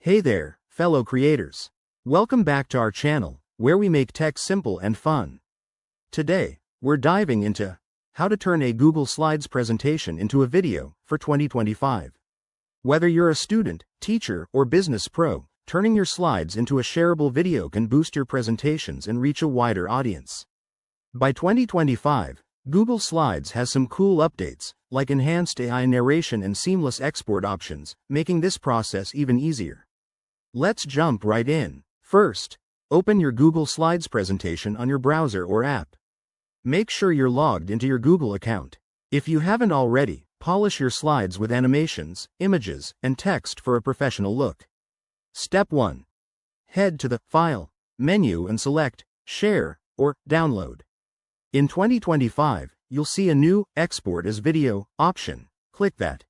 Hey there, fellow creators. Welcome back to our channel, where we make tech simple and fun. Today, we're diving into how to turn a Google Slides presentation into a video for 2025. Whether you're a student, teacher, or business pro, turning your slides into a shareable video can boost your presentations and reach a wider audience. By 2025, Google Slides has some cool updates, like enhanced AI narration and seamless export options, making this process even easier. Let's jump right in. First, open your Google Slides presentation on your browser or app. Make sure you're logged into your Google account. If you haven't already, polish your slides with animations, images, and text for a professional look. Step 1. Head to the File menu and select Share or Download. In 2025, you'll see a new Export as Video option. Click that.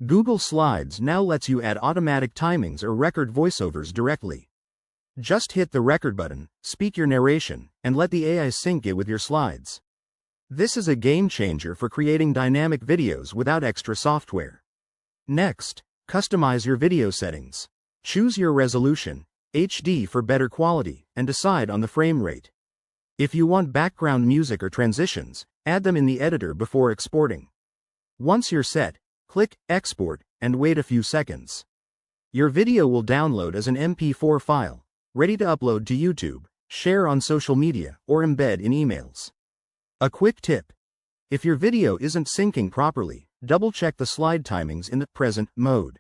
Google Slides now lets you add automatic timings or record voiceovers directly. Just hit the record button, speak your narration, and let the AI sync it with your slides. This is a game changer for creating dynamic videos without extra software. Next, customize your video settings. Choose your resolution, HD for better quality, and decide on the frame rate. If you want background music or transitions, add them in the editor before exporting. Once you're set, click Export and wait a few seconds. Your video will download as an MP4 file, ready to upload to YouTube, share on social media, or embed in emails. A quick tip: if your video isn't syncing properly, double-check the slide timings in the present mode.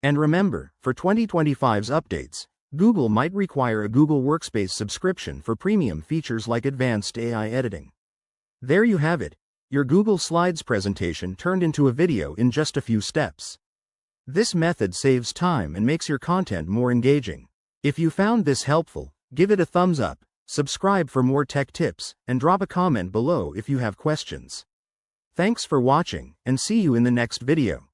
And remember, for 2025's updates, Google might require a Google Workspace subscription for premium features like advanced AI editing. There you have it, your Google Slides presentation turned into a video in just a few steps. This method saves time and makes your content more engaging. If you found this helpful, give it a thumbs up, subscribe for more tech tips, and drop a comment below if you have questions. Thanks for watching, and see you in the next video.